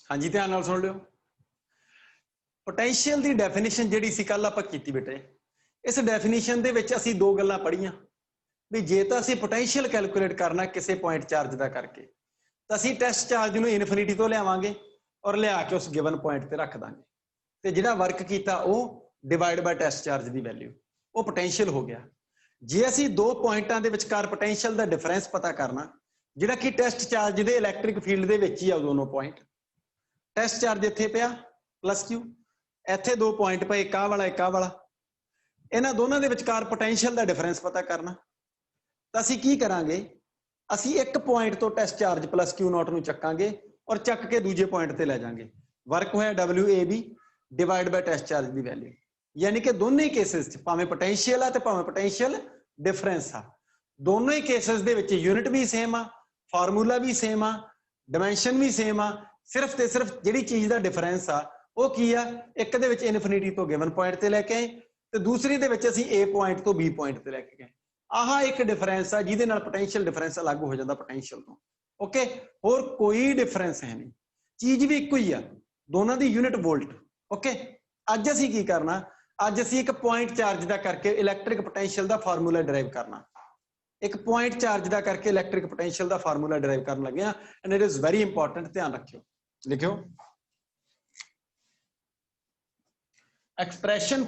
हाँ जी, ध्यान नाल सुन लियो। पोटेंशियल की डेफिनेशन जिहड़ी सी कल आपां कीती बेटे, इस डेफिनेशन दे विच असीं दो गल्लां पढ़ीआं भी जे तां असीं पोटेंशियल कैलकुलेट करना किसी पॉइंट चार्ज का करके तो असीं टेस्ट चार्ज नूं इनफिनिटी तो लियावांगे और लिया के उस गिवन पॉइंट ते रख दांगे ते जिहड़ा वर्क कीता वो डिवाइड बाय टेस्ट चार्ज की वैल्यू वो पोटेंशियल हो गया। जे असीं दो पॉइंटां दे विचकार पोटेंशियल का डिफरेंस पता करना जिहड़ा कि टेस्ट चार्ज दे इलैक्ट्रिक फील्ड दे विच ही आ दोनों पॉइंट, टेस्ट चार्ज इत्थे पिया प्लस क्यू, इत्थे दो पॉइंट पे एक वाला एक वाला, इन्हां दोनों दे विचकार पोटेंशियल का डिफरेंस पता करना तो असीं की करांगे, असीं एक पॉइंट तो test charge plus Q not नूं चक्कांगे और चक के दूजे पॉइंट ते लै जांगे। वर्क होया WAB divide by test charge की वैल्यू, यानी कि दोनों ही केसेस भावें पोटेंशियल आ ते भावें पोटेंशियल डिफरेंस आ, दोनों ही केसेस दे विच यूनिट भी सेम आ, फार्मूला भी सेम आ, डायमेंशन भी सेम आ, सिर्फ ते सिर्फ जिहड़ी चीज का डिफरेंस आ वो की आ, एक दे विच इनफिनिटी तो गिवन पॉइंट ते लैके आए ते दूसरी दे विच असीं A पॉइंट तो B पॉइंट ते लैके गए। आह एक डिफरेंस आ जिहदे नाल पोटेंशियल डिफरेंस अलग हो जाता पोटेंशियल तो। ओके, होर कोई डिफरेंस है नहीं, चीज भी इक्को ही आ, दोनों की यूनिट वोल्ट। ओके, अज असीं की करना, अज असीं एक पॉइंट चार्ज का करके इलैक्ट्रिक पोटेंशियल का फार्मूला डराइव करना, एक पॉइंट चार्ज का करके इलैक्ट्रिक पोटेंशियल का फार्मूला डराइव करन लगे हैं and it is very important, ध्यान रखियो, लिखियो expression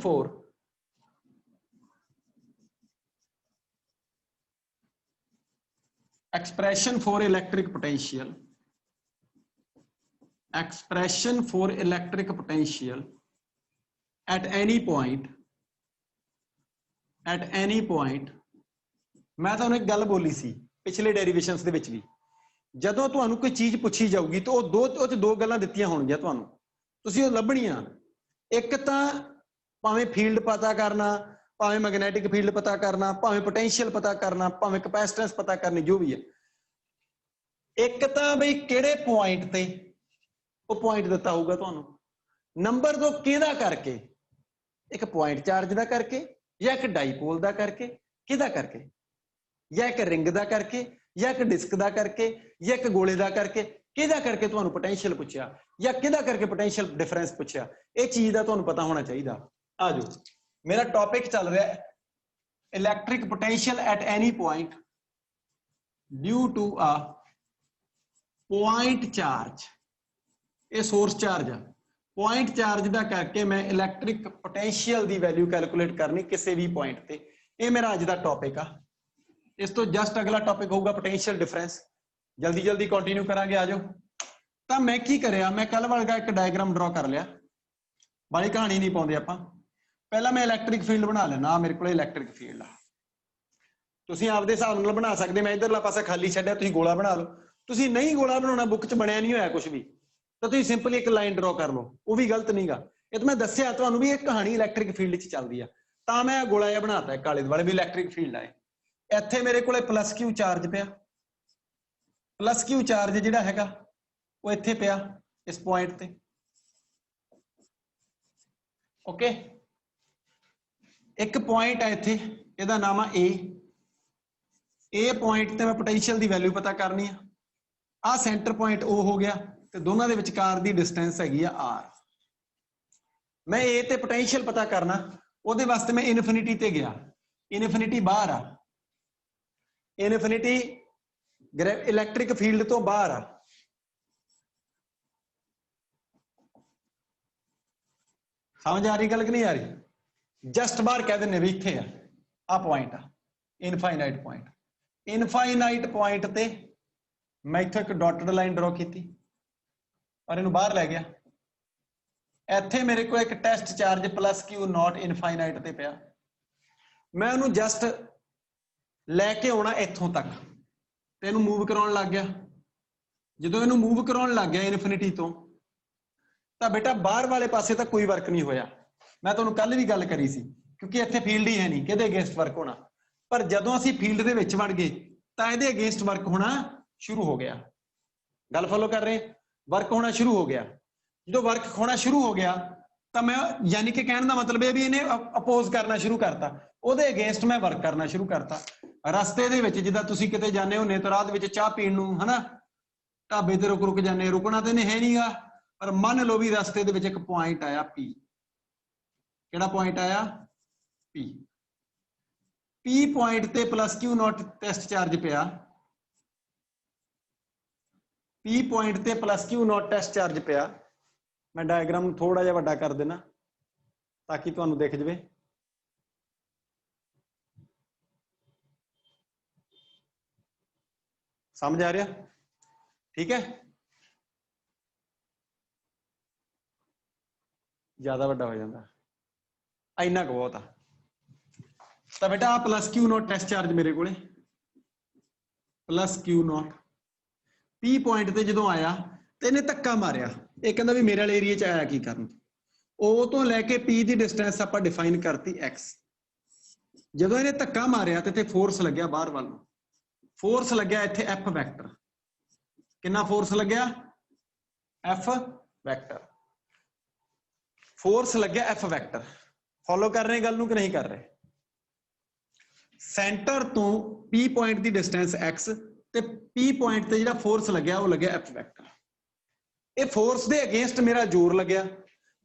for electric potential, expression for electric potential at any point मैं तुहानूं एक गल बोली सी पिछले डेरिवेशनस दे विच भी, जदों तुहानूं कोई चीज पूछी जाऊगी तो दो गल्लां दित्तियां होणगीआं तुहानूं, तुसीं ओह लभणीआं। एक तां भावें फील्ड पता करना, भावें मैगनैटिक फील्ड पता करना, भावें पोटेंशियल पता करना, भावें कैपेसिटेंस पता करनी, जो भी है। एक तां बई किहड़े पॉइंट ते वो पॉइंट दिता होगा तुहानूं, नंबर दो किहदा करके, एक पॉइंट चार्ज का करके या एक डाईपोल का करके, किहदा करके, या एक रिंग का करके या एक डिस्क का करके या एक गोले का करके, किहदा करके तुहानूं पोटेंशियल पूछया या किहदा करके पोटेंशियल डिफरेंस पूछया, ये चीज का तुहानूं पता होना चाहिए। आ जाओ, मेरा टॉपिक चल रहा है electric potential at any point due to a point charge, ये सोर्स चार्ज है, पॉइंट चार्ज का करके मैं इलैक्ट्रिक पोटेंशियल की वैल्यू कैलकुलेट करनी किसी भी पॉइंट पे। ये मेरा अज का टॉपिक आ, इस तो जस्ट अगला टॉपिक होगा पोटेंशियल डिफरेंस। जल्दी जल्दी कंटिन्यू करांगे, आ जाओ। तो मैं की करया, मैं कल वर्गा एक डायग्राम ड्रॉ कर लिया, बड़ी कहानी नहीं पाउंदे आपां। पहला मैं इलैक्ट्रिक फील्ड बना लेना, मेरे को इलैक्ट्रिक फील्ड आ, तुसीं आपदे हिसाब नाल बना सकदे, मैं इधरला पासा खाली छड्डिया, तुसीं गोला बना लो। तुसीं नहीं गोला बनाउणा, बुक च बणिया नहीं होया कुछ भी, तो तुसीं सिंपली एक लाइन ड्रॉ कर लो, वो भी गलत नहीं गा। ये तो मैं दस्सिया तुहानूं भी एक कहानी इलैक्ट्रिक फील्ड च चलदी आ, तां मैं गोला जिहा बनाता एक आले दुआले भी इलैक्ट्रिक फील्ड आए। इत्थे मेरे कोले प्लस क्यू चार्ज पिया, प्लस क्यू चार्ज जिहड़ा हैगा वो इत्थे पिया इस पॉइंट ते। ओके, एक पॉइंट है इत्थे, इहदा नाम आ ए पॉइंट ते मैं पोटेंशियल की वैल्यू पता करनी है। आ सेंटर पॉइंट ओ हो गया ते दोनों के विचकार की डिस्टेंस हैगी आ आर। मैं ए ते पोटेंशियल पता करना, उहदे वास्ते मैं इनफिनिटी ते गया, इनफिनिटी बाहर आ, इनफिनिटी इलैक्ट्रिक फील्ड तो बाहर आ। समझ आ रही गल कि नहीं आ रही? जस्ट बाहर कह देने भी इत्थे आ पॉइंट आ, इनफाइनाइट पॉइंट। इनफाइनाइट पॉइंट ते मैं इत्थे एक डॉटेड लाइन ड्रॉ की और इनू बाहर लै गया। इत्थे मेरे को एक test charge plus Q naught infinite ते पिया, मैं उन्होंने जस्ट लैके आना इत्थों तक ते इनू मूव कराउण लग गया। जो इनू मूव कराउण लग गया इनफिनिटी तो बेटा बाहर वाले पासे तो कोई वर्क नहीं होया। मैं तुहानूं कल भी गल करी सी, क्योंकि इत्थे फील्ड ही है नहीं, किहदे अगेंस्ट वर्क होना। पर जदों असीं फील्ड दे विच वड़ गए तां इहदे अगेंस्ट वर्क होना शुरू हो गया। गल फॉलो कर रहे? वर्क होना शुरू हो गया। जो वर्क होना शुरू हो गया तो मैं यानी कि कहने का मतलब है भी इन्हें अपोज करना शुरू करता, ਉਹਦੇ अगेंस्ट मैं वर्क करना शुरू करता। रस्ते ਦੇ ਵਿੱਚ ਜਿੱਦਾਂ ਤੁਸੀਂ ਕਿਤੇ ਜਾਂਦੇ ਹੁੰਦੇ तो राह ਦੇ ਵਿੱਚ ਚਾਹ ਪੀਣ ਨੂੰ, ਹਨਾ, ਢਾਬੇ ਤੇ ਰੁਕ ਜਾਣੇ, रुकना तो नहीं है नहीं गा, पर मान लो भी रस्ते दे विच एक पॉइंट आया P, किहड़ा पॉइंट आया P, P पॉइंट ते plus Q naught test charge पिया, P पॉइंट ते plus Q naught test charge पिया। मैं डायग्राम थोड़ा जिहा वड्डा कर देना ताकि तुहानूं दिख जाए। समझ आ रहा? ठीक है, ज्यादा वड्डा हो जाता, इन्ना कुछ बहुत आ। तो बेटा आ plus Q naught test charge मेरे को plus Q naught P point ते जो आया तो इन्हें धक्का मारिया, ये कहता भी मेरे वाले एरिए च आया की करन, O तो लैके P की डिस्टेंस आप डिफाइन करती X। जो इन्हें धक्का मारिया तो इत्थे फोर्स लग्या बाहर वाल, फोर्स लग्या इत्थे F वैक्टर, कितना फोर्स लग्या F वैक्टर, फोर्स लग्या F वैक्टर। फॉलो कर रहे गल नूं कि नहीं कर रहे? सेंटर तो P पॉइंट की डिस्टेंस X ते P पॉइंट ते जिहड़ा फोर्स लग्या वो लग्या F वैक्टर। ये फोर्स दे अगेंस्ट मेरा जोर लग्या,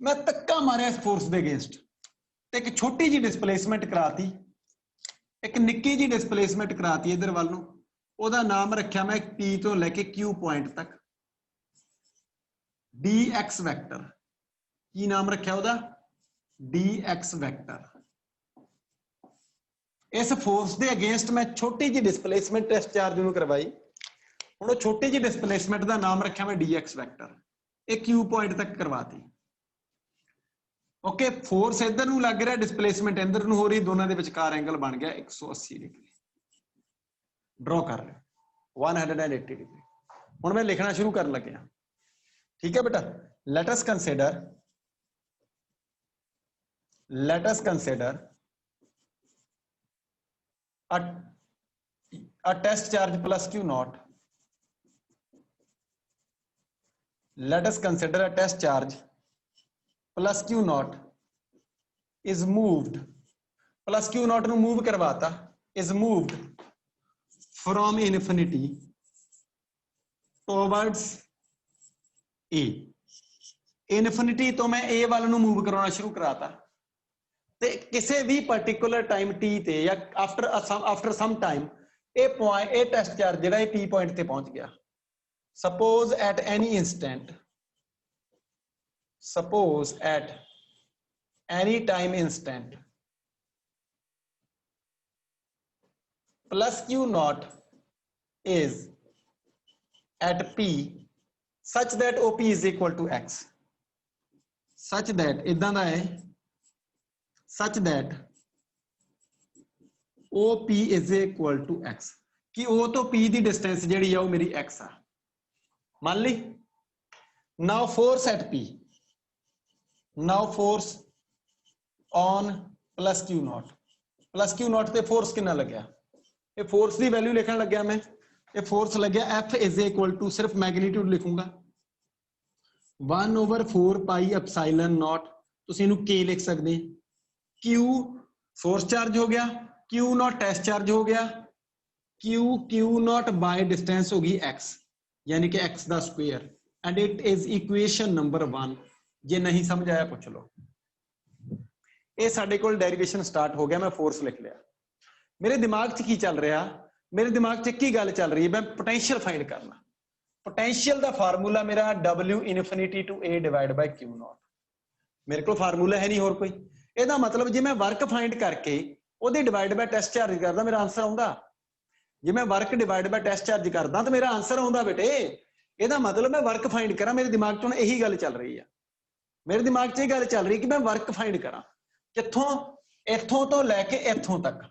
मैं धक्का मारिया इस फोर्स दे अगेंस्ट, एक छोटी जी डिस्प्लेसमेंट कराती, एक निक्की जी डिस्प्लेसमेंट कराती इधर वाल नूं, ओहदा नाम रखिया मैं P तो लैके Q पॉइंट तक dx वैक्टर। की नाम रखिया ओहदा? dx vector. इस फोर्स दे अगेंस्ट मैं छोटी जी डिस्प्लेसमेंट टेस्ट चार्ज नूं करवाई, हुण ओह छोटी जी डिस्प्लेसमेंट दा नाम रखिया मैं dx वैक्टर, ये Q पॉइंट तक करवाती। ओके, फोर्स इधर नूं लग रहा, डिस्प्लेसमेंट इधर नूं हो रही, दोनों के विचकार एंगल बन गया 180 डिग्री। ड्रॉ कर लो 180 डिग्री। हुण मैं लिखना शुरू कर लग्या, ठीक है बेटा। Late us consider a test charge plus Q naught. Let us consider a test charge plus Q naught is moved, plus Q naught nu move करवाता, is moved from infinity towards A। Infinity तो मैं A वाल नू move करवाना शुरू कराता, ते किसी भी पर्टिकुलर टाइम T ते या आफ्टर सम टाइम ए पॉइंट, ए टेस्ट चार्ज जिहड़ा P पॉइंट ते पहुंच गया। Suppose at any instant, suppose at any time instant plus Q naught is at P such that OP is equal to X, such that इदां दा है, such that OP is equal to X, कि O तो P दी distance जिहड़ी आ वो मेरी X आ, मान ली। now force at P, now force on plus Q naught, plus Q naught ते फोर्स कितना लग्या, ये फोर्स की वैल्यू लिखन लग्या मैं, ये फोर्स लग्या F इज इक्वल टू, सिर्फ मैग्नीट्यूड लिखूंगा 1/4 पाई एप्सिलॉन नॉट, तुसीं इहनूं K लिख सकदे, Q फोर्स चार्ज हो गया, Q नॉट टेस्ट चार्ज हो गया, Q नॉट बाय डिस्टेंस हो गई X, यानी कि X दा square, and it is equation number 1। जे नहीं समझ आया पूछ लो। ये साडे कोल डेरिवेशन स्टार्ट हो गया, मैं फोर्स लिख लिया। मेरे दिमाग च की चल रहा, मेरे दिमाग च की गल चल रही है, मैं पोटेंशियल फाइंड करना। पोटेंशियल दा फार्मूला मेरा W infinity to A divide by Q naught, मेरे को फार्मूला है नहीं होर कोई। ਇਹਦਾ मतलब जे मैं वर्क फाइंड करके ਉਹਦੇ डिवाइड बाय टेस्ट चार्ज करदा, मेरा आंसर आउंदा। जे मैं work divide by test charge करदा तो मेरा आंसर आउंदा बेटे। ਇਹਦਾ मतलब मैं वर्क फाइंड करा, मेरे दिमाग च यही गल चल रही है, मेरे दिमाग च गल चल रही कि मैं वर्क फाइंड करा, कित्थों, इत्थों तो लैके इत्थों तक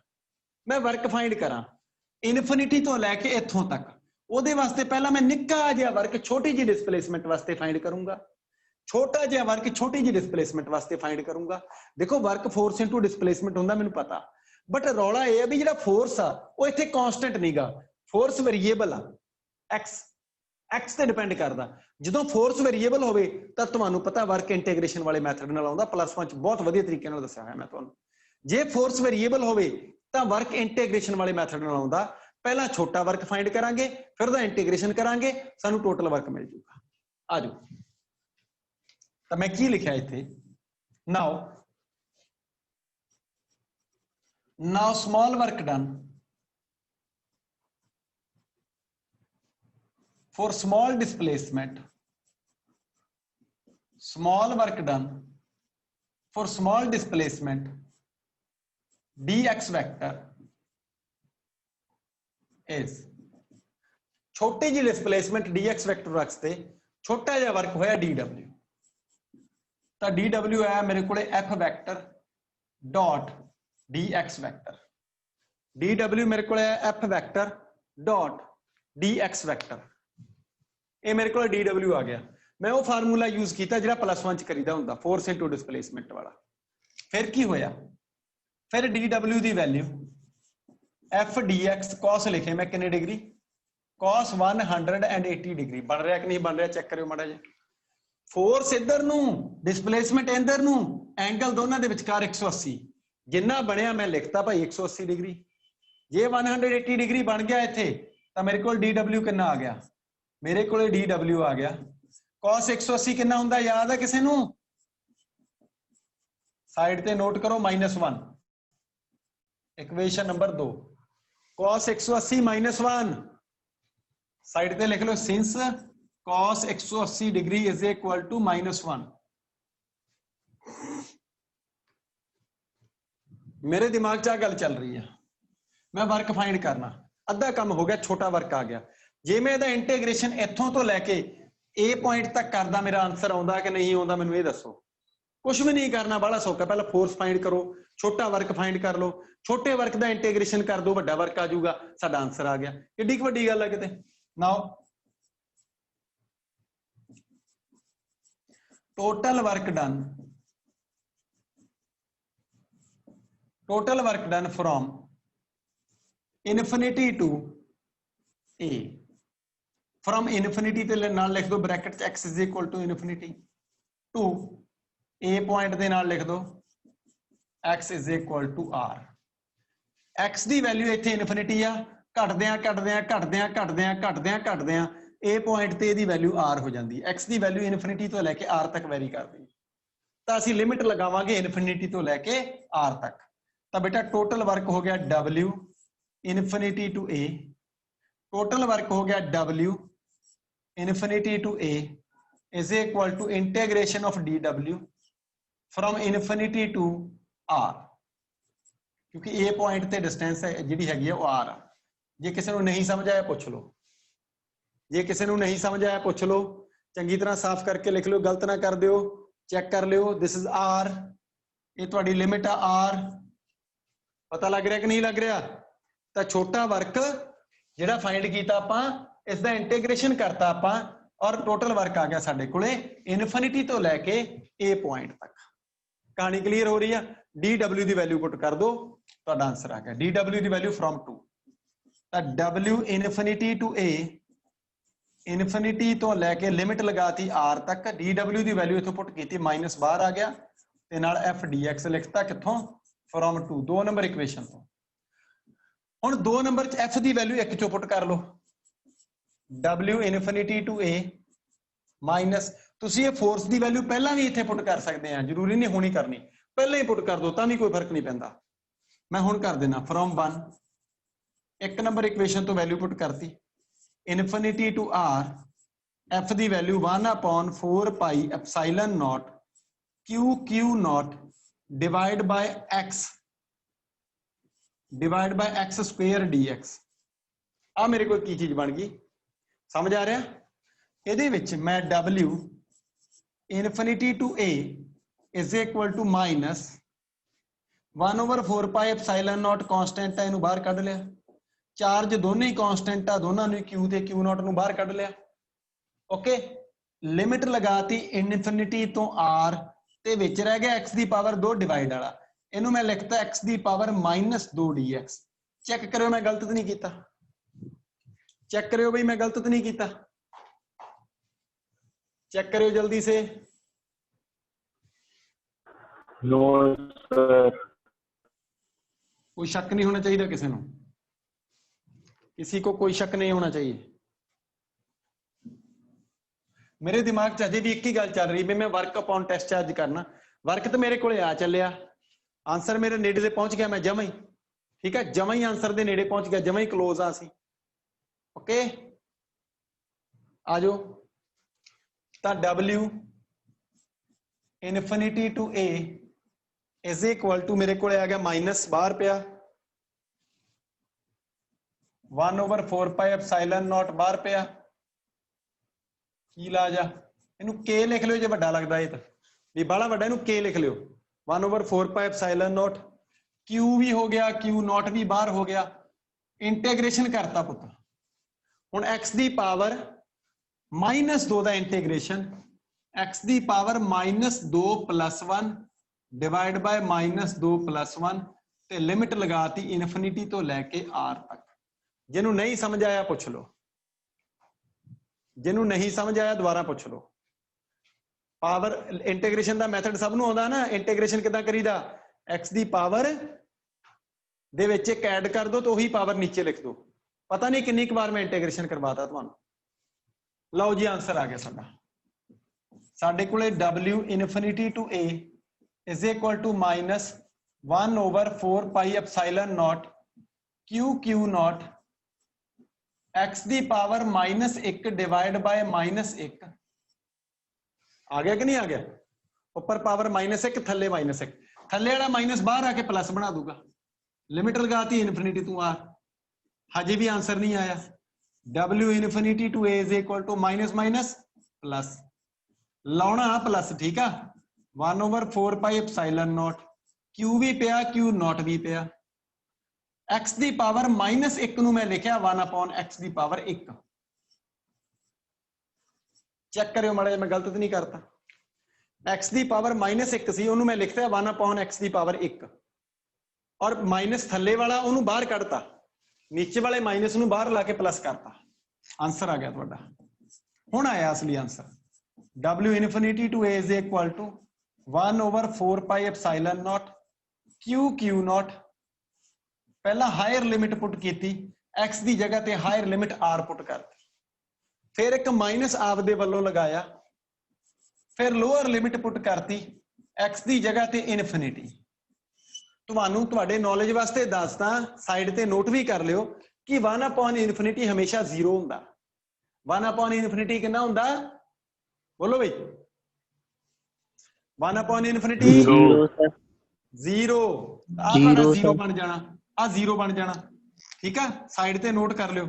मैं वर्क फाइंड करा, इनफिनिटी तो लैके इत्थों तक। ਉਹਦੇ वास्ते पहला मैं निक्का जिहा वर्क छोटी जी डिस्प्लेसमेंट वास्ते फाइंड करूंगा, छोटा जिहा वर्क छोटी जी डिस्प्लेसमेंट वास्ते फाइंड करूंगा। देखो वर्क फोर्स इनटू डिस्प्लेसमेंट हुंदा मैनूं पता, बट रौला यह है भी जिहड़ा फोर्स आ वो इत्थे कांस्टेंट नहींगा, फोर्स वेरीएबल आ, एक्स ते डिपेंड करदा। ਜਦੋਂ फोर्स वेरीएबल होवे तां तुहानूं पता वर्क इंटीग्रेशन वाले मैथड नाल आउंदा, +1 च बहुत वधिया तरीके नाल दस्सिया होया मैं तुहानूं। जे फोर्स वेरीएबल होवे तां वर्क इंटीग्रेशन वाले मैथड नाल आउंदा, पहला छोटा वर्क फाइंड करांगे, फिर दा इंटीग्रेशन करांगे, सानूं टोटल वर्क मिल जूगा। आ जाओ तो मैं की लिखा इत्थे now small work done for small displacement, small work done for small displacement dx vector is छोटी जी डिस्प्लेसमेंट dx वैक्टर रखते छोटा जिहा वर्क होया dw तो dw आया मेरे को f vector dot dx vector dw मेरे को f vector dot dx vector ये मेरे को dw आ गया मैं वो फार्मूला यूज किया जो +1 च करीदा हुंदा फोर्स इनटू डिस्प्लेसमेंट वाला फिर की होया फिर dw की वैल्यू f dx cos लिखे मैं कितने डिग्री cos 180 डिग्री बन रहा कि नहीं बन रहा चेक करो माड़ा जी फोर्स इधर नू डिस्प्लेसमेंट इधर नू एंगल दोनों के विचकार 180 जिन्ना बनया मैं लिखता भाई 180 डिग्री जे 180 डिग्री बन गया इत्थे तो मेरे को dw कितना आ गया मेरे को dw आ गया cos 180 कितना हुंदा याद है किसी नू साइड ते नोट करो -1 इक्वेशन नंबर 2 cos 180 -1 साइड पे लिख लो since cos 180 degree is equal to -1 मेरे दिमाग च गल चल रही है मैं वर्क फाइंड करना अद्धा काम हो गया छोटा वर्क आ गया जे मैं इहदा इंटीग्रेशन इत्थों तो लैके ए पॉइंट तक करदा मेरा आंसर आउंदा कि नहीं आउंदा मैनूं ये दसो कुछ भी नहीं करना बड़ा सौखा पहला फोर्स फाइंड करो छोटा वर्क फाइंड कर लो छोटे वर्क का इंटीग्रेशन कर दो बड़ा वर्क आ जाऊगा साडा आंसर आ गया किड्डी वड्डी गल है किते now total work done from infinity to A from infinity ते नाल लिख दो bracket x is equal to infinity to A point दे नाल लिख दो x is equal to r x दी वैल्यू इत्थे इनफिनिटी आ घटद्या ए पॉइंट ते दी वैल्यू r हो जाती है x दी वैल्यू इनफिनिटी तो लैके r तक वैरी करती है तो असीं लिमिट लगावांगे इनफिनिटी तो लैके r तक तो बेटा टोटल वर्क हो गया w infinity to a total work हो गया w infinity to a is equal to integration of dw from infinity to r क्योंकि ए पॉइंट ते डिस्टेंस है जिहड़ी हैगी है वो r आ जे किसी को नहीं समझ आया पूछ लो जे किसी को नहीं समझ आया पूछ लो चंगी तरह साफ करके लिख लो गलत ना कर दियो चेक कर लियो दिस इज r ये तुहाडी लिमिट आ r पता लग रहा कि नहीं लग रहा तो छोटा वर्क जिहड़ा फाइंड कीता आपां इसदा इंटीग्रेशन करता आपां और टोटल वर्क आ गया साडे कोले इनफिनिटी तो लैके ए पॉइंट तक कहानी क्लीयर हो रही है dw की वैल्यू पुट कर दो तुहाडा आंसर आ गया dw की value from to w infinity to a infinity तो लैके लिमिट लगाती r तक dw की वैल्यू इथों पुट की माइनस बाहर आ गया ते नाल f dx लिखता किथों फ्रॉम टू 2 नंबर इक्वेशन तो हुण 2 नंबर च f की वैल्यू 1 चो पुट कर लो w infinity to a minus तुसीं ये फोर्स की वैल्यू पहला भी इत्थे पुट कर सकते हैं जरूरी नहीं होनी करनी पहले ही पुट कर दो तां भी कोई फर्क नहीं पैंदा मैं हुण कर देना फ्रॉम 1 1 नंबर इक्वेशन तो वैल्यू पुट करती इनफिनिटी टू r f की value 1/4 pi epsilon naught q not divide by x square dx आ मेरे को की चीज बन गई समझ आ रहा ਇਹਦੇ ਵਿੱਚ मैं w infinity to a is equal to minus 1/4 pi epsilon naught constant है इनू बाहर कढ लिया चार्ज दोनों ही कांस्टेंट आ दोनों ने q ते q नॉट नू बाहर कढ लिया ओके लिमिट लगाती इनफिनिटी तो r ते विच रह गया x दी पावर 2 डिवाइड वाला इनू मैं लिखता x दी पावर -2 dx चेक करो मैं गलत तो नहीं कीता चेक करो भाई मैं गलत तो नहीं कीता चेक करो जल्दी से नो सर कोई शक नहीं होना चाहिए किसी को किसी को कोई शक नहीं होना चाहिए मेरे दिमाग च अजे भी एक ही गल चल रही भी मैं वर्क अपॉन टेस्ट चार्ज करना। वर्क तो मेरे को आ चलिया, आंसर मेरे नेड़े से पहुंच गया, मैं जमा ही ठीक है, जमा ही आंसर के नेड़े पहुंच गया, जमा ही क्लोज आ सी। ओके आ जाओ। तो W infinity to A is equal to मेरे को आ गया माइनस बाहर पिया 1/4 पाई एप्सिलॉन नॉट बाहर पिया की ला जा इनू K लिख लो जो वड्डा लगता है तो भी बाला वड्डा इनू K लिख लो 1/4 पाई एप्सिलॉन नॉट Q भी हो गया Q नॉट भी बाहर हो गया इंटीग्रेशन करता पुत हुण x दी पावर -2 का इंटीग्रेशन x दी पावर -2 + 1 डिवाइड बाय -2 + 1 ते लिमिट लगाती इनफिनिटी तो लैके R तक। जिन्हों नहीं समझ आया पूछ लो, जिन्हों नहीं समझ आया दोबारा पूछ लो। पावर इंटीग्रेशन का मैथड सब नूं आउंदा ना, इंटीग्रेशन किदां करीदा x दी पावर दे विच एक ऐड कर दो तो वही पावर नीचे लिख दो। पता नहीं कितनी बार मैं इंटीग्रेशन करवाता तुहानूं। लो जी आंसर आ गया साडा, साडे कोले W infinity to A is equal to -1/4 pi epsilon naught Q naught x दी पावर -1 डिवाइड बाय -1 आ गया कि नहीं आ गया? ऊपर पावर -1 थले -1 थले वाला माइनस बाहर आके प्लस बना दूंगा, लिमिट लगाती इनफिनिटी टू R। हजे भी आंसर नहीं आया। W infinity to A is equal to minus plus लाउना प्लस ठीक है 1/4 पाई एप्सिलॉन नॉट Q भी पिया Q नॉट भी पिया x दी पावर -1 नूं मैं लिखिया 1/x दी पावर 1। चेक करियो माड़ा मैं गलत तो नहीं करता। x दी पावर -1 सी उन्होंने मैं लिखता 1/x दी पावर 1 और माइनस थले वाला उन्होंने बाहर कढ़ता, नीचे वाले माइनस नूं बाहर ला के प्लस करता। आंसर आ गया तुहाडा। हुण आया असली answer W infinity to A is equal to 1/4 pi epsilon naught Q naught पहला हायर लिमिट पुट की x की जगह ते हायर लिमिट R पुट करती, फिर एक माइनस आपदे वल्लों लगाया, फिर लोअर लिमिट पुट करती x की जगह ते इनफिनिटी। तुहानूं तुहाडे नॉलेज वास्ते दसदा साइड ते नोट भी कर लियो कि 1/इनफिनिटी हमेशा 0 हुंदा। 1/इनफिनिटी कितना हुंदा बोलो भाई 1/इनफिनिटी 0 आ तुहाडा 0 बन जाना, आ 0 बन जाना ठीक है। साइड ते नोट कर लियो।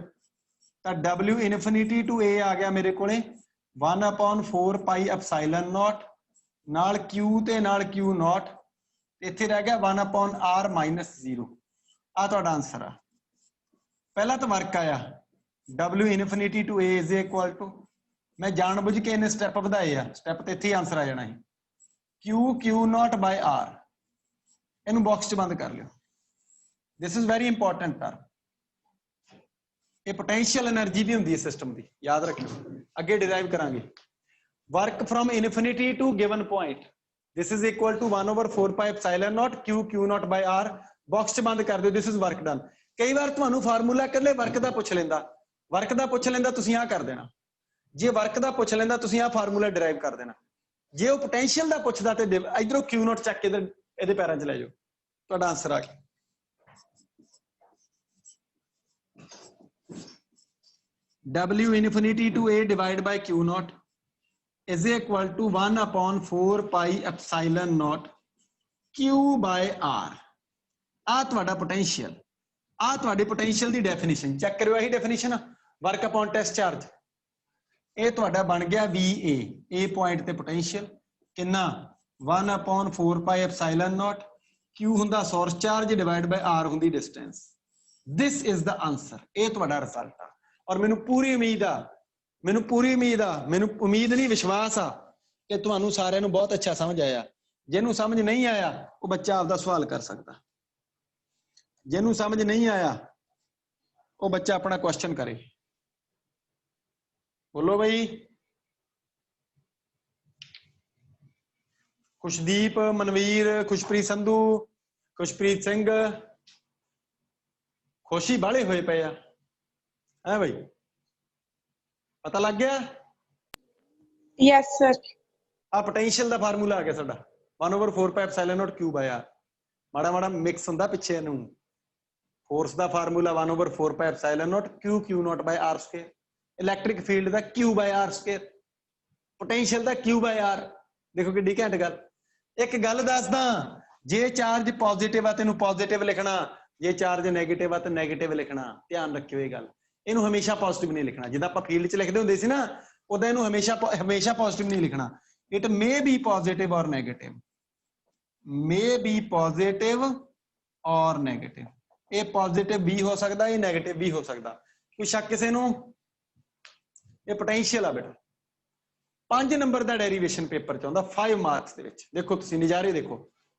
तो W इनफिनिटी टू A आ गया मेरे को 1/4 पाई एप्सिलॉन नॉट नाल Q ते नाल Q नॉट इत्थे रह गया 1/R -0। आ तुहाडा आंसर आ। पहला तो वर्क आया W infinity to A is equal to मैं जानबूझ के इन्हें स्टैप वधाए आ, स्टैप ते इत्थे आंसर आ जाना है Q नॉट बाय R। इनू बॉक्स च बंद कर लियो। This is very important term. ये पोटेंशियल एनर्जी भी होंगी सिस्टम की, याद रखियो अगे डिराइव करांगे। Work from infinity to given point this is equal to 1/4 pi epsilon naught Q naught by R। Box च बंद कर दो। This is work done. कई बार तुहानू फार्मूला इकल्ले वर्क दा पुछ लेंदा, वर्क दा पुछ लेंदा तुसीं आ कर देना, जे वर्क दा पुछ लेंदा तुसीं आ फार्मूला डिराइव कर देना, जे वो पोटेंशियल दा पुछदा ते इधरों Q नॉट चक के इहदे पैरां च ले जाओ। तुहाडा आंसर आ गया। W infinity to A divide by Q naught is equal to 1/4 pi epsilon naught Q by R। आ तुहाडा पोटेंशियल, आ तुहाडे पोटेंशियल दी डेफिनेशन चेक करियो। यही definition work upon test charge ये तुहाडा बन गया VA। A पॉइंट ते पोटेंशियल कितना 1/4 पाई एप्सिलॉन नॉट Q हुंदा source charge divide by R हुंदी distance. This is the answer. ये तुहाडा रिजल्ट आ और मैनू पूरी उम्मीद आ, मैनू पूरी उम्मीद आ, मैनू उम्मीद नहीं विश्वास आ कि तुहानू सारिਆਂ ਨੂੰ बहुत अच्छा समझ आया। जिन्हों समझ नहीं आया वो बच्चा आपदा सवाल कर सकता, जिन्हों समझ नहीं आया वो बच्चा अपना क्वेश्चन करे। बोलो भाई। खुशदीप, मनवीर, खुशप्रीत संधू, खुशप्रीत सिंह खुशी बाले हुए पे है भाई, पता लग गया? Yes, sir. ਆ ਪੋਟੈਂਸ਼ੀਅਲ ਦਾ ਫਾਰਮੂਲਾ ਆ ਗਿਆ ਸਾਡਾ 1/4 ਪਾਈ ਐਪਸਾਈਲਨ ਨੋਟ Q ਬਾਈ R। ਮਾੜਾ ਮਾੜਾ ਮਿਕਸ ਹੁੰਦਾ ਪਿੱਛੇ ਇਹਨੂੰ। ਫੋਰਸ ਦਾ ਫਾਰਮੂਲਾ 1/4 ਪਾਈ ਐਪਸਾਈਲਨ ਨੋਟ Q ਨੋਟ ਬਾਈ R ਸਕੁਅਰ। ਇਲੈਕਟ੍ਰਿਕ ਫੀਲਡ ਦਾ Q ਬਾਈ R ਸਕੁਅਰ। ਪੋਟੈਂਸ਼ੀਅਲ ਦਾ Q ਬਾਈ R। ਦੇਖੋ ਕਿੱਡੀ ਘੈਂਟ ਗੱਲ। ਇੱਕ ਗੱਲ ਦੱਸਦਾ, ਜੇ ਚਾਰਜ ਪੋਜ਼ਿਟਿਵ ਆ ਤੈਨੂੰ ਪੋਜ਼ਿਟਿਵ ਲਿਖਣਾ, ਜੇ ਚਾਰਜ ਨੈਗੇਟਿਵ ਆ ਤਾਂ ਨੈਗੇਟਿਵ ਲਿਖਣਾ। ਧਿਆਨ ਰੱਖਿਓ ਇਹ ਗੱਲ। ਇਹਨੂੰ ਹਮੇਸ਼ਾ ਪੋਜ਼ਿਟਿਵ ਨਹੀਂ ਲਿਖਣਾ। ਜਿੱਦਾਂ ਆਪਾਂ ਫੀਲਡ 'ਚ ਲਿਖਦੇ ਹੁੰਦੇ ਸੀ ਨਾ, ਉਦਾਂ ਇਹਨੂੰ ਹਮੇਸ਼ਾ ਪੋਜ਼ਿਟਿਵ ਨਹੀਂ ਲਿਖਣਾ। ਇਟ ਮੇ ਬੀ ਪੋਜ਼ਿਟਿਵ ਔਰ ਨੈਗੇਟਿਵ, ਮੇ ਬੀ ਪੋਜ਼ਿਟਿਵ ਔਰ ਨੈਗੇਟਿਵ। ਇਹ ਪੋਜ਼ਿਟਿਵ ਵੀ ਹੋ ਸਕਦਾ, ਇਹ ਨੈਗੇਟਿਵ ਵੀ ਹੋ ਸਕਦਾ। ਕੋਈ ਸ਼ੱਕ ਕਿਸੇ ਨੂੰ? ਇਹ ਪੋਟੈਂਸ਼ੀਅਲ ਆ ਬੇਟਾ। 5 ਨੰਬਰ ਦਾ ਡੈਰੀਵੇਸ਼ਨ ਪੇਪਰ 'ਚ ਆਉਂਦਾ 5 ਮਾਰਕਸ ਦੇ ਵਿੱਚ। ਦੇਖੋ ਤੁਸੀਂ ਨਜ਼ਾਰੇ ਦੇਖੋ,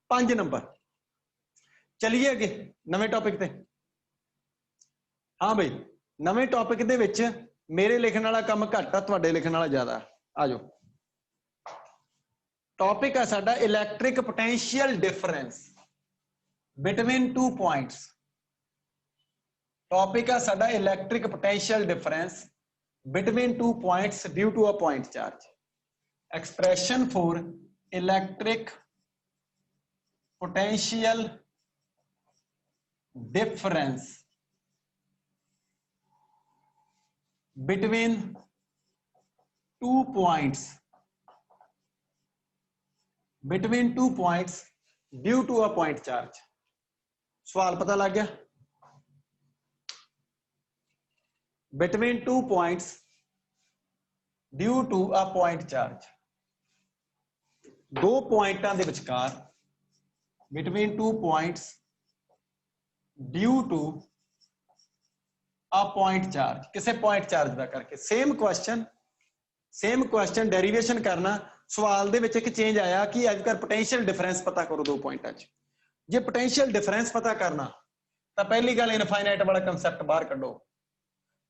5 ਨੰਬਰ। ਚਲਿਏ ਅੱਗੇ ਨਵੇਂ ਟੌਪਿਕ ਤੇ। ਹਾਂ ਬਈ, ਨਵੇਂ ਟੌਪਿਕ ਦੇ ਵਿੱਚ ਮੇਰੇ ਲਿਖਣ ਵਾਲਾ ਕੰਮ ਘੱਟ ਆ, ਤੁਹਾਡੇ ਲਿਖਣ ਵਾਲਾ ਜ਼ਿਆਦਾ। ਆ ਜਾਓ। ਟੌਪਿਕ ਆ ਸਾਡਾ electric potential difference between 2 points. Topic ਆ ਸਾਡਾ electric potential difference between 2 points due to a point charge. Expression for electric potential difference between 2 points due to a point charge. सवाल पता लग गया? Between 2 points due to a point charge. दो पॉइंटां दे विचकार between 2 points due to a point charge, किसे point charge दा करके। Same question derivation करना। सवाल दे विच एक चेंज आया कि अजकल पोटेंशियल डिफरेंस पता करो दो पॉइंटां च। जे पोटेंशियल डिफरेंस पता करना तां पहली गल इनफाइनाइट वाला कंसैप्ट बाहर कड्डो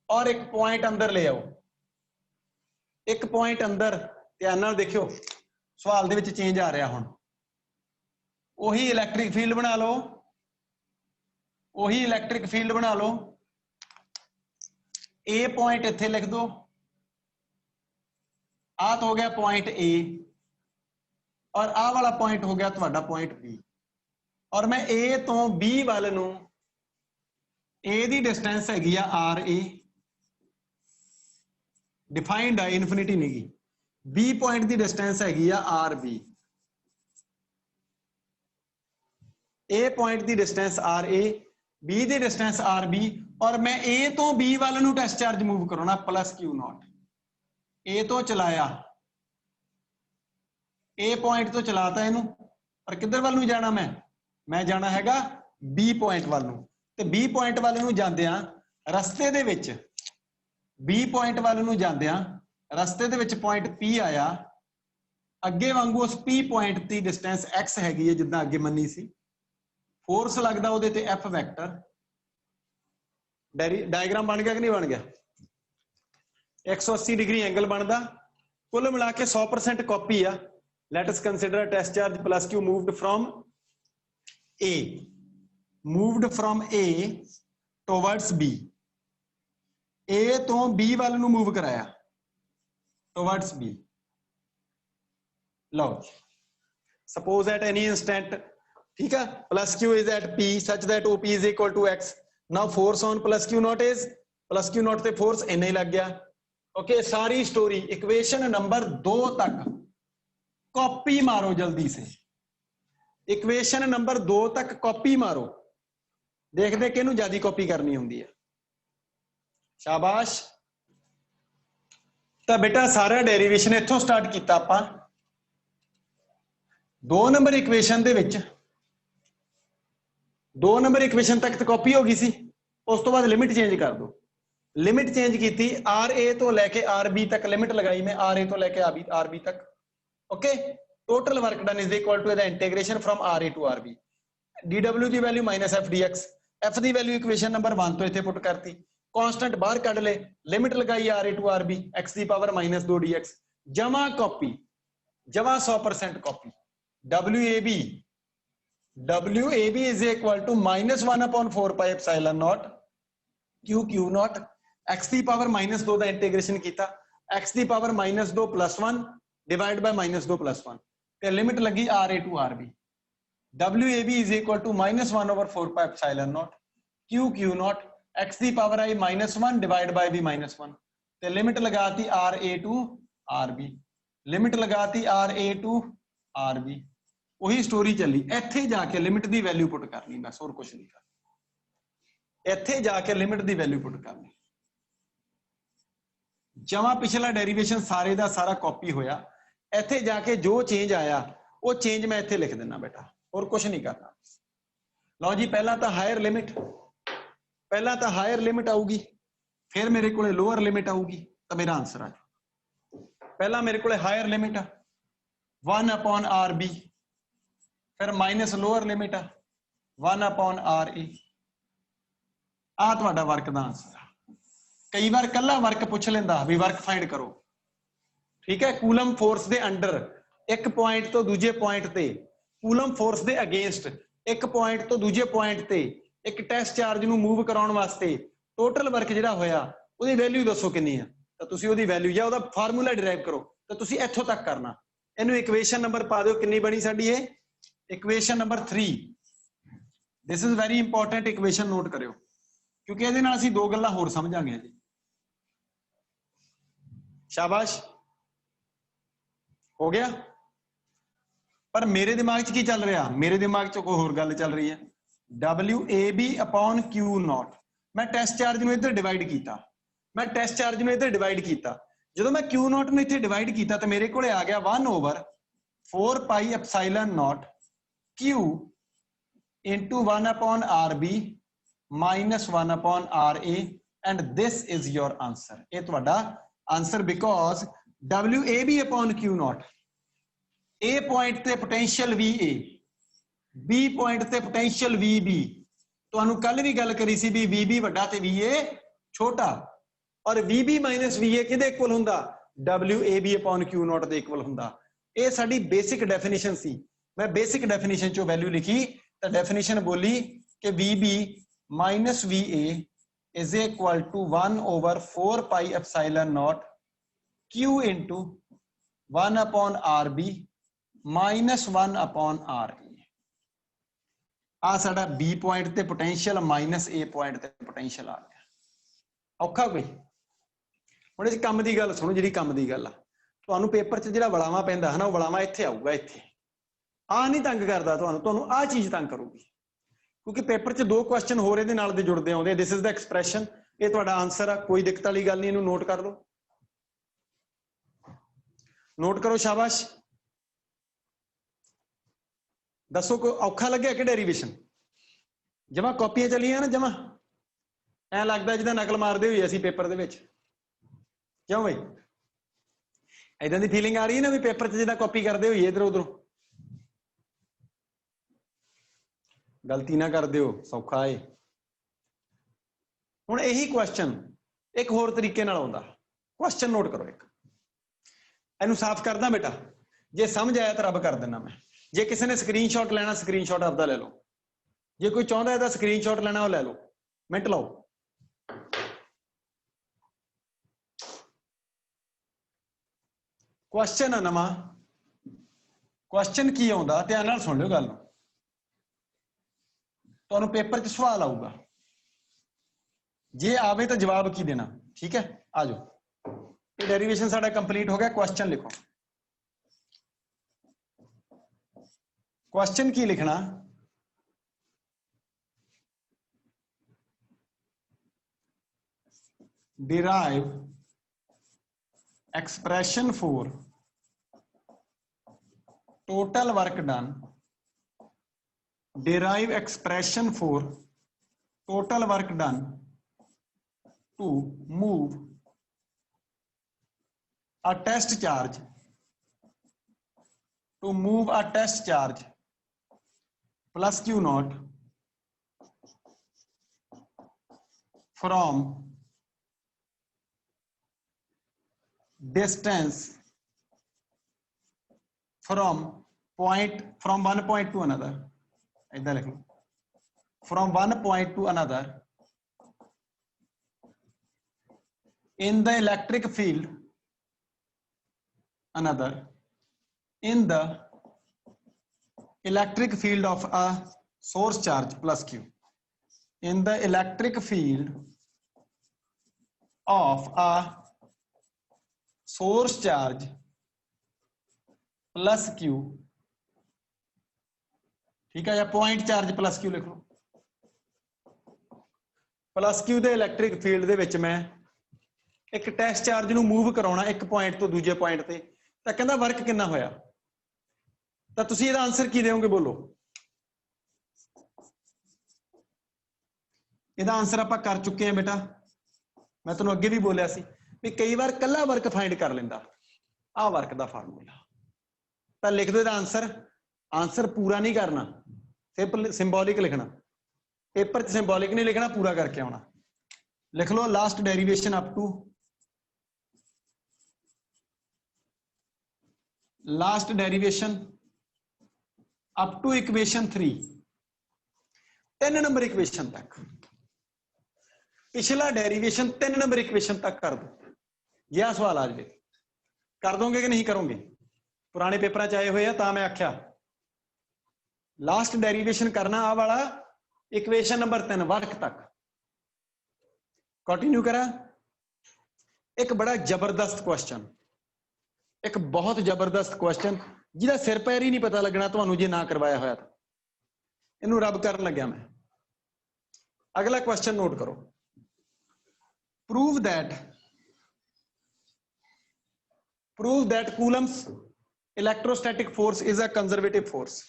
और एक पॉइंट अंदर ले आओ। एक पॉइंट अंदर, ध्यान नाल देखियो, सवाल दे विच चेंज आ रहा। हुण ओही इलैक्ट्रिक फील्ड बना लो, ओही इलैक्ट्रिक फील्ड बना लो। ए पॉइंट इत्थे लिख दो, आ तो हो गया पॉइंट ए, और आ वाला पॉइंट हो गया तुहाडा पॉइंट बी। और मैं ए तो बी वाल नूं, ए दी डिस्टेंस हैगी आ आर ए, डिफाइंड है, इनफिनिटी नहीं गी। बी पॉइंट की डिस्टेंस हैगी आ आर बी, ए पॉइंट की डिस्टेंस आर ए, बी की डिस्टेंस आर बी। और मैं ए तो बी वाल नूं टेस्ट चार्ज मूव कराना प्लस Q नॉट। ए तो चलाया, ए पॉइंट तो चलाता इनू, पर किधर वाल नूं जाना? मैं जाना हैगा बी पॉइंट वाल नूं। ते बी पॉइंट वाल नूं जांदियां रस्ते दे विच, बी पॉइंट वाल नूं जांदियां रस्ते दे विच पॉइंट P आया। अगे वांगू उस P पॉइंट की डिस्टेंस X हैगी है जिद्दां अगे मन्नी सी। फोर्स लगदा उहदे ते F वैक्टर। डायग्राम बन गया कि नहीं बन गया? 180 डिग्री एंगल बनदा। कुल मिला के 100% कॉपी आ। Let us consider test charge plus Q moved from A towards B। A तो बी वाल नूं मूव कराया टुवर्ड्स बी। लो सपोज एट एनी इंस्टेंट, ठीक है, plus Q is at P such that OP is equal to X। Now force on plus Q naught is, plus Q naught ते force इन्ना ही लग गया। ओके, सारी स्टोरी इक्वेशन नंबर 2 तक copy मारो जल्दी से। इक्वेशन नंबर 2 तक कॉपी मारो। देखते किहनूं ज्यादा कॉपी करनी हुंदी है। शाबाश। तो बेटा सारा डेरिवेशन इत्थों स्टार्ट किया आपां। 2 नंबर इक्वेशन दे विच 2 नंबर इक्वेशन तक तो कॉपी हो गई सी। उस तो बाद लिमिट चेंज कर दो। लिमिट चेंज की, आर ए तो लैके आर बी तक लिमिट लगाई मैं, आर ए तो लैके आर बी तक। Okay, total work done is equal to the integration from R A to R B. D W की value minus F D X. F की वैल्यू इक्वेशन नंबर 1 तो इत्थे put करती। Constant बाहर कढ ले, लिमिट लगाई R A to R B, X की power minus 2 D X. जमा कॉपी, जमा 100% copy. W A B is equal to -1/4 pi epsilon naught Q naught. X की पावर -2 का इंटीग्रेशन किया, एक्स की पावर -2 + 1 डिवाइड बाय -2 + 1 ਤੇ limit ਲੱਗੀ RA to RB WAB is equal to -1/4 pi epsilon naught Q naught x ਦੀ power ਆਈ -1 divide by b -1 ਤੇ limit ਲਗਾਤੀ RA to RB ਲਿਮਿਟ ਲਗਾਤੀ RA to RB ਉਹੀ ਸਟੋਰੀ ਚੱਲੀ ਇੱਥੇ ਜਾ ਕੇ ਲਿਮਿਟ ਦੀ ਵੈਲਿਊ ਪੁੱਟ ਕਰਨੀ ਬਸ ਹੋਰ ਕੁਝ ਨਹੀਂ ਕਰਨਾ ਇੱਥੇ ਜਾ ਕੇ ਲਿਮਿਟ ਦੀ ਵੈਲਿਊ ਪੁੱਟ ਕਰਨੀ ਜਮਾ ਪਿਛਲਾ ਡੈਰੀਵੇਸ਼ਨ ਸਾਰੇ ਦਾ ਸਾਰਾ ਕਾਪੀ ਹੋਇਆ ਇੱਥੇ ਜਾ ਕੇ ਜੋ ਚੇਂਜ ਆਇਆ ਉਹ ਚੇਂਜ ਮੈਂ ਇੱਥੇ ਲਿਖ ਦਿੰਦਾ ਬੇਟਾ ਹੋਰ ਕੁਝ ਨਹੀਂ ਕਰਨਾ ਲਓ ਜੀ ਪਹਿਲਾਂ ਤਾਂ ਹਾਇਰ ਲਿਮਿਟ ਆਊਗੀ ਫਿਰ ਮੇਰੇ ਕੋਲੇ ਲੋਅਰ ਲਿਮਿਟ ਆਊਗੀ ਤਾਂ ਮੇਰਾ ਆਨਸਰ ਆ ਜਾਊ ਪਹਿਲਾਂ ਮੇਰੇ ਕੋਲੇ ਹਾਇਰ ਲਿਮਿਟ 1/RB ਫਿਰ ਮਾਈਨਸ ਲੋਅਰ ਲਿਮਿਟ 1/RA ਆ ਤੁਹਾਡਾ ਵਰਕ ਦਾ ਆਨਸਰ ਕਈ ਵਾਰ ਕੱਲਾ ਵਰਕ ਪੁੱਛ ਲੈਂਦਾ ਵੀ ਵਰਕ ਫਾਈਂਡ ਕਰੋ ਠੀਕ ਹੈ ਕੂਲਮ ਫੋਰਸ ਦੇ ਅੰਡਰ ਇੱਕ ਪੁਆਇੰਟ ਤੋਂ ਦੂਜੇ ਪੁਆਇੰਟ ਤੇ ਕੂਲਮ ਫੋਰਸ ਦੇ ਅਗੇਂਸਟ ਇੱਕ ਪੁਆਇੰਟ ਤੋਂ ਦੂਜੇ ਪੁਆਇੰਟ ਤੇ ਇੱਕ ਟੈਸਟ ਚਾਰਜ ਨੂੰ ਮੂਵ ਕਰਾਉਣ ਵਾਸਤੇ ਟੋਟਲ ਵਰਕ ਜਿਹੜਾ ਹੋਇਆ ਉਹਦੀ ਵੈਲਿਊ ਦੱਸੋ ਕਿੰਨੀ ਆ ਤਾਂ ਤੁਸੀਂ ਉਹਦੀ ਵੈਲਿਊ ਜਾਂ ਉਹਦਾ ਫਾਰਮੂਲਾ ਡਿਰਾਈਵ ਕਰੋ ਤਾਂ ਤੁਸੀਂ ਇੱਥੋਂ ਤੱਕ ਕਰਨਾ ਇਹਨੂੰ ਇਕੁਏਸ਼ਨ ਨੰਬਰ ਪਾ ਦਿਓ ਕਿੰਨੀ ਬਣੀ ਸਾਡੀ ਇਹ equation number 3 this is very important equation note ਕਰਿਓ ਕਿਉਂਕਿ ਇਹਦੇ ਨਾਲ ਅਸੀਂ ਦੋ ਗੱਲਾਂ ਹੋਰ ਸਮਝਾਂਗੇ ਜੀ ਸ਼ਾਬਾਸ਼ ਹੋ ਗਿਆ ਪਰ ਮੇਰੇ ਦਿਮਾਗ 'ਚ ਕੀ ਚੱਲ ਰਿਹਾ ਮੇਰੇ ਦਿਮਾਗ 'ਚ ਕੋਈ ਹੋਰ ਗੱਲ ਚੱਲ ਰਹੀ ਹੈ WAB/Q naught ਮੈਂ ਟੈਸਟ ਚਾਰਜ ਨੂੰ ਇੱਧਰ ਡਿਵਾਈਡ ਕੀਤਾ ਜਦੋਂ ਮੈਂ Q naught ਨੂੰ ਇੱਥੇ ਡਿਵਾਈਡ ਕੀਤਾ ਤਾਂ ਮੇਰੇ ਕੋਲੇ ਆ ਗਿਆ 1/4 pi epsilon naught Q into 1/RB minus 1/RA and this is your answer ਇਹ ਤੁਹਾਡਾ answer because WAB/Q naught A point ਤੇ ਪੋਟੈਂਸ਼ੀਅਲ VA B ਪੁਆਇੰਟ ਤੇ ਪੋਟੈਂਸ਼ੀਅਲ VB ਤੁਹਾਨੂੰ ਕੱਲ ਵੀ ਗੱਲ ਕਰੀ ਸੀ ਵੀ VB ਵੱਡਾ ਤੇ VA ਛੋਟਾ ਔਰ VB - VA ਕਿਹਦੇ ਇਕੁਅਲ ਹੁੰਦਾ WAB/Q naught ਦੇ ਇਕੁਅਲ ਹੁੰਦਾ ਇਹ ਸਾਡੀ ਬੇਸਿਕ ਡੈਫੀਨੇਸ਼ਨ ਸੀ ਮੈਂ ਬੇਸਿਕ ਡੈਫੀਨੇਸ਼ਨ ਚੋਂ ਵੈਲਿਊ ਲਿਖੀ ਤਾਂ ਡੈਫੀਨੇਸ਼ਨ ਬੋਲੀ ਕਿ VB - VA is equal to 1/4 pi epsilon naught Q into 1/RB minus 1/RA ਆ ਸਾਡਾ B ਪੁਆਇੰਟ ਤੇ ਪੋਟੈਂਸ਼ੀਅਲ ਮਾਈਨਸ A ਪੁਆਇੰਟ ਤੇ ਪੋਟੈਂਸ਼ੀਅਲ ਆ ਗਿਆ ਔਖਾ ਕੋਈ ਹੁਣ ਇਸ ਕੰਮ ਦੀ ਗੱਲ ਸੁਣੋ ਜਿਹੜੀ ਕੰਮ ਦੀ ਗੱਲ ਆ ਤੁਹਾਨੂੰ ਪੇਪਰ 'ਚ ਜਿਹੜਾ ਵਲਾਵਾ ਪੈਂਦਾ ਹੈ ਨਾ ਉਹ ਵਲਾਵਾ ਇੱਥੇ ਆਊਗਾ ਇੱਥੇ ਆ ਨਹੀਂ ਤੰਗ ਕਰਦਾ ਤੁਹਾਨੂੰ ਆ ਚੀਜ਼ ਤੰਗ ਕਰੂਗੀ ਕਿਉਂਕਿ ਪੇਪਰ 'ਚ ਦੋ ਕੁਐਸਚਨ ਹੋਰ ਇਹਦੇ ਨਾਲ ਦੇ ਜੁੜਦੇ ਆਉਂਦੇ ਦਿਸ ਇਜ਼ ਦਾ ਐਕਸਪ੍ਰੈਸ਼ਨ ਇਹ ਤੁਹਾਡਾ ਆਨਸਰ ਆ ਕੋਈ ਦਿੱਕਤ ਵਾਲੀ ਗੱਲ ਨਹੀਂ ਇਹਨੂੰ ਨੋਟ ਕਰ ਲਓ ਨੋਟ ਕਰੋ ਸ਼ਾਬਾਸ਼ ਦੱਸੋ ਕੋਈ ਔਖਾ ਲੱਗਿਆ ਕਿ ਡੈਰੀਵੇਸ਼ਨ ਜਮਾ ਕਾਪੀਆਂ ਚੱਲੀਆਂ ਨਾ ਜਮਾ ਐ ਲੱਗਦਾ ਜਿੱਦਾਂ ਨਕਲ ਮਾਰਦੇ ਹੋਏ ਅਸੀਂ ਪੇਪਰ ਦੇ ਵਿੱਚ ਕਿਉਂ ਬਈ ਏਦਾਂ ਦੀ ਫੀਲਿੰਗ ਆ ਰਹੀ ਹੈ ਨਾ ਵੀ ਪੇਪਰ 'ਚ ਜਿੱਦਾਂ ਕਾਪੀ ਕਰਦੇ ਹੋਈਏ ਇੱਧਰ ਉਧਰੋਂ ਗਲਤੀ ਨਾ ਕਰ ਦਿਓ ਸੌਖਾ ਏ ਹੁਣ ਇਹੀ ਕੁਐਸਚਨ ਇੱਕ ਹੋਰ ਤਰੀਕੇ ਨਾਲ ਆਉਂਦਾ ਕੁਐਸਚਨ ਨੋਟ ਕਰੋ ਇੱਕ ਇਹਨੂੰ ਸਾਫ਼ ਕਰਦਾ ਬੇਟਾ ਜੇ ਸਮਝ ਆਇਆ ਤਾਂ ਰੱਬ ਕਰ ਦਿੰਦਾ ਮੈਂ ਜੇ ਕਿਸੇ ਨੇ ਸਕਰੀਨਸ਼ਾਟ ਲੈਣਾ ਸਕਰੀਨਸ਼ਾਟ ਆਪਦਾ ਲੈ ਲਓ ਜੇ ਕੋਈ ਚਾਹੁੰਦਾ ਇਹਦਾ ਸਕਰੀਨਸ਼ਾਟ ਲੈਣਾ ਉਹ ਲੈ ਲਓ ਮਿੰਟ ਲਾਓ ਕੁਐਸਚਨ ਆ ਨਵਾਂ ਕੁਐਸਚਨ ਕੀ ਆਉਂਦਾ ਧਿਆਨ ਨਾਲ ਸੁਣ ਲਿਓ ਗੱਲ ਨੂੰ ਤੁਹਾਨੂੰ ਪੇਪਰ 'ਚ ਸਵਾਲ ਆਊਗਾ ਜੇ ਆਵੇ ਤਾਂ ਜਵਾਬ ਕੀ ਦੇਣਾ ਠੀਕ ਹੈ ਆ ਜਾਓ ਇਹ ਡੈਰੀਵੇਸ਼ਨ ਸਾਡਾ ਕੰਪਲੀਟ ਹੋ ਗਿਆ ਕੁਐਸਚਨ ਲਿਖੋ ਕੁਐਸਚਨ ਕੀ ਲਿਖਣਾ derive expression for total work done derive expression for total work done to move a test charge plus Q naught from distance from one point to another ਏਦਾਂ ਲਿਖ ਲਓ from one point to another in the electric field in the electric field of a source charge plus q. In the electric field of a source charge plus q, ठीक है, या point charge plus Q लिख लो। Plus Q ਦੇ electric field ਦੇ ਵਿੱਚ ਮੈਂ ਇੱਕ test charge ਨੂੰ ਮੂਵ ਕਰਾਉਣਾ ਇੱਕ ਪੁਆਇੰਟ ਤੋਂ ਦੂਜੇ ਪੁਆਇੰਟ ਤੇ, ਤਾਂ ਕਹਿੰਦਾ ਵਰਕ ਕਿੰਨਾ ਹੋਇਆ। ਤਾਂ ਤੁਸੀਂ ਇਹਦਾ ਆਨਸਰ ਕੀ ਦੇਵੋਗੇ ਬੋਲੋ। ਇਹਦਾ ਆਨਸਰ ਆਪਾਂ ਕਰ ਚੁੱਕੇ ਹਾਂ ਬੇਟਾ, ਮੈਂ ਤੁਹਾਨੂੰ ਅੱਗੇ ਵੀ ਬੋਲਿਆ ਸੀ ਵੀ ਕਈ ਵਾਰ ਕੱਲਾ ਵਰਕ ਫਾਈਂਡ ਕਰ ਲੈਂਦਾ, ਆਹ ਵਰਕ ਦਾ ਫਾਰਮੂਲਾ। ਤਾਂ ਲਿਖ ਦਿਓ ਇਹਦਾ ਆਨਸਰ। ਆਨਸਰ ਪੂਰਾ ਨਹੀਂ ਕਰਨਾ, ਸਿਰਫ ਸਿੰਬੋਲਿਕ ਲਿਖਣਾ, पेपर च सिंबॉलिक नहीं लिखना, पूरा करके आना। लिख लो last derivation up to equation 3, 3 नंबर इक्वेशन तक। पिछला डेरिवेशन 3 नंबर इक्वेशन तक कर दो। यह सवाल आज दे कर दोगे कि नहीं करोगे, पुराने पेपर च आए हुए हैं, तो मैं आख्या लास्ट डेरिवेशन करना आ वाला इक्वेशन नंबर 3 वर्क तक। कंटिन्यू करा। एक बड़ा जबरदस्त क्वेश्चन, एक बहुत जबरदस्त क्वेश्चन जिहदा सिर पैर ही नहीं पता लगना तुहानू जे ना करवाया होया। इनू रब करन लग्या मैं। अगला क्वेश्चन नोट करो। Prove that Coulomb's electrostatic force is a conservative force.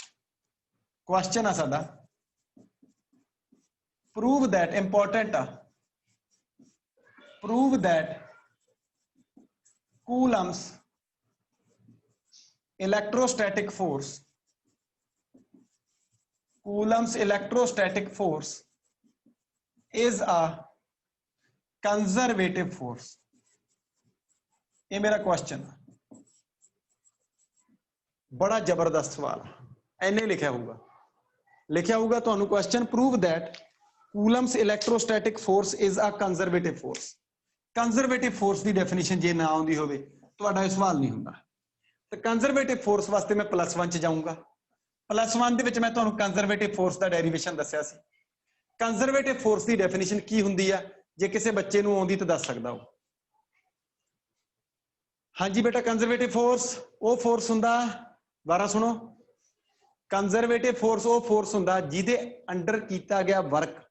Question है साडा prove that Coulomb's electrostatic force is a conservative force। ये मेरा क्वेश्चन है, बड़ा जबरदस्त सवाल। ऐने लिखा होगा तो question prove that Coulomb's electrostatic force is a conservative force. Conservative force की डेफिनेशन जे ना आउंदी होवे तुहाडा इह सवाल नहीं हुंदा। तो कंजरवेटिव फोर्स वास्ते मैं +1 च जाऊंगा। +1 दे विच मैं तुहानू कंजरवेटिव फोर्स का डेरिवेशन दस्सिया सी। कंजरवेटिव फोर्स की डेफिनेशन की हुंदी है, जे किसी बच्चे नू आउंदी तो दस सकदा हो। हाँ जी बेटा, कंजरवेटिव फोर्स वो फोर्स हुंदा, दोबारा सुनो, कंजरवेटिव फोर्स वो फोर्स हुंदा जिहदे अंडर कीता गया वर्क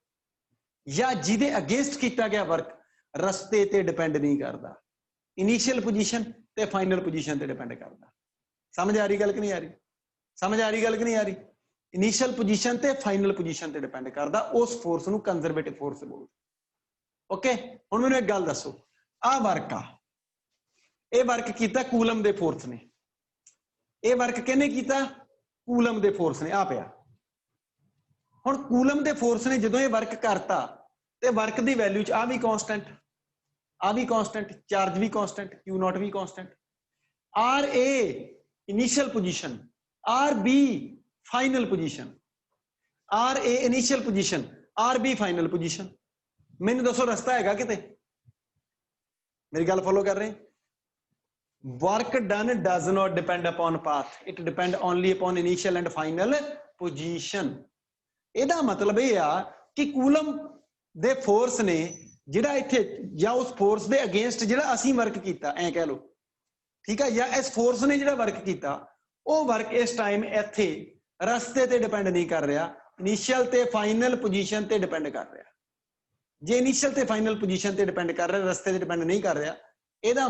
या जिहदे अगेंस्ट कीता गया वर्क रस्ते ते डिपेंड नहीं करता, इनिशियल पोजीशन ते फाइनल पोजीशन ते डिपेंड करता। समझ आ रही गल कि नहीं आ रही? समझ आ रही गल कि नहीं आ रही? इनिशियल पोजीशन ते फाइनल पोजीशन ते डिपेंड करता, उस फोर्स नू कंजरवेटिव फोर्स बोलदे। ओके, हुण मैनूं एक गल दसो, आ वर्क आ, ये वर्क कीता कूलम दे फोर्स ने, ये वर्क किहने कीता? कूलम दे फोर्स ने। आ पिया हुण कूलम दे फोर्स ने जदों ये वर्क करता ते वर्क दी वैल्यू च आ भी कांस्टेंट, आ भी कांस्टेंट, चार्ज भी कांस्टेंट, क्यू नॉट भी constant. R A initial position, R B final position, R A initial position, R B final position. मैनूं दसो रस्ता हैगा किते? मेरी गल फॉलो कर रहे हैं? Work done does not depend upon path, it depend only upon initial and final position. ਇਹਦਾ मतलब यह आ कि कूलम दे फोर्स ने जिहड़ा इत्थे या उस फोर्स दे अगेंस्ट जिहड़ा असीं वर्क कीता, ऐ कह लो, ठीक है, या इस फोर्स ने जिहड़ा वर्क कीता वो वर्क इस टाइम इत्थे रस्ते ते डिपेंड नहीं कर रहा, इनिशियल ते फाइनल पोजीशन ते डिपेंड कर रहा। जे इनिशियल ते फाइनल पोजीशन ते डिपेंड कर रहा, रस्ते ते डिपेंड नहीं कर रहा, ਇਹਦਾ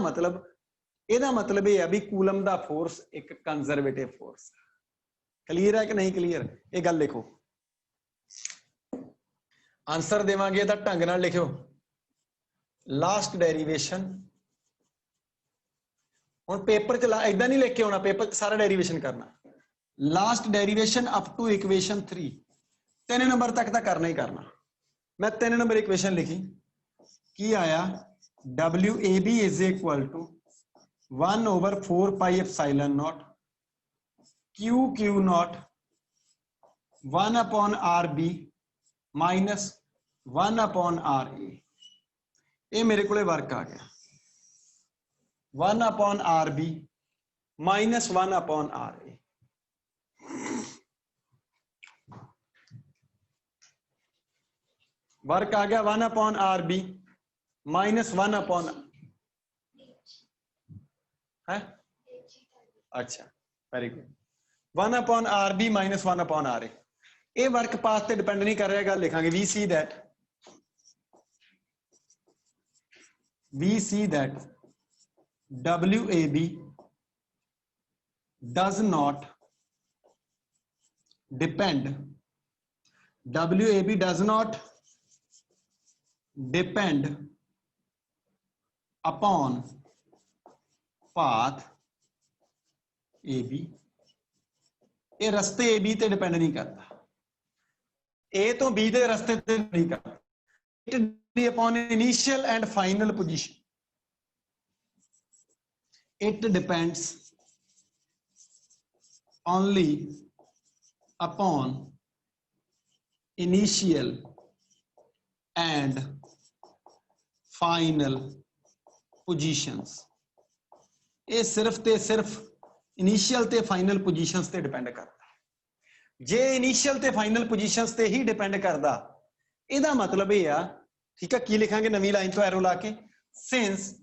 मतलब यह है भी कूलम दा फोर्स एक कंजरवेटिव फोर्स। क्लीयर है कि नहीं क्लीयर? ये गल लिखो, आंसर देवांगे तो ढंग नाल लिखो। लास्ट डेरिवेशन, हुण पेपर च इदां नहीं लिख के आना, पेपर च सारा डेरिवेशन करना। Last derivation up to equation 3, 3 number तक तो करना ही करना। मैं 3 नंबर इक्वेशन लिखी, की आया WAB is equal to 1/4πε0 QQ0 1/RB minus 1/RA। ये मेरे को वर्क आ गया 1/RB -1 upon R A. Work आ गया 1 अपॉन आर बी -1 अपॉन है। अच्छा very good. 1 upon R B -1 upon R A. ये वर्क पाथ ते डिपेंड नहीं कर रहा, लिखांगे we see that WAB does not depend upon path AB। ये रस्ते AB ते डिपेंड नहीं करता, A तो B दे रस्ते ते नहीं करता। It upon initial and final position, it depends only upon initial and final positions। ये सिर्फ ते सिर्फ इनिशियल ते फाइनल पोजीशंस ते डिपेंड करता। जे इनिशियल ते फाइनल पोजीशंस ते ही डिपेंड करता, ਇਹਦਾ मतलब ਇਹ ਆ, ठीक है, की लिखांगे नवी लाइन तो एरो लाके, since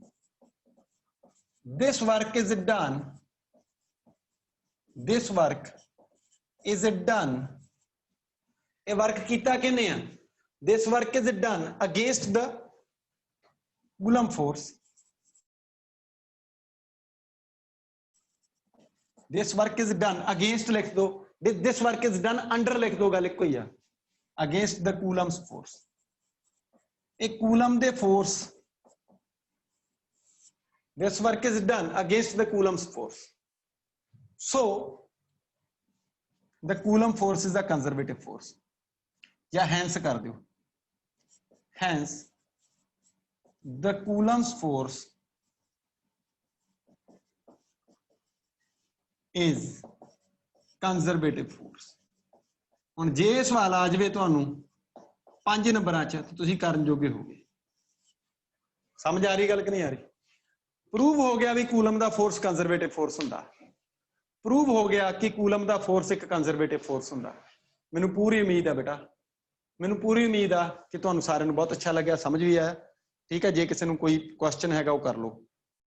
this work is done ਇਹ वर्क कीता किने आ, this work is done against the Coulomb force। This work is done against लिख दो, this work is done under लिख दो, गल इक्को ही आ, against the Coulomb's force। एक Coulomb they force, this work is done against the Coulomb's force, so the Coulomb force is a conservative force। या hence कर दो, hence the Coulomb's force is conservative force। ਹੁਣ ਜੇ सवाल आ जाए ਤੁਹਾਨੂੰ 5 ਨੰਬਰਾਂ ਚ तो ਤੁਸੀਂ ਕਰਨ ਜੋਗੇ ਹੋਗੇ। समझ आ रही गल कि नहीं आ रही? प्रूव हो गया भी कूलम का फोर्स कंजरवेटिव फोर्स हुंदा, प्रूव हो गया कि कूलम का फोर्स एक कंजरवेटिव फोर्स हुंदा। मैनूं पूरी उम्मीद है बेटा, मैनूं पूरी उम्मीद आ कि तुहानूं सारिआं नूं बहुत अच्छा लग्या, समझ भी आया। ठीक है, जे किसी नूं कोई क्वेश्चन हैगा वो कर लो।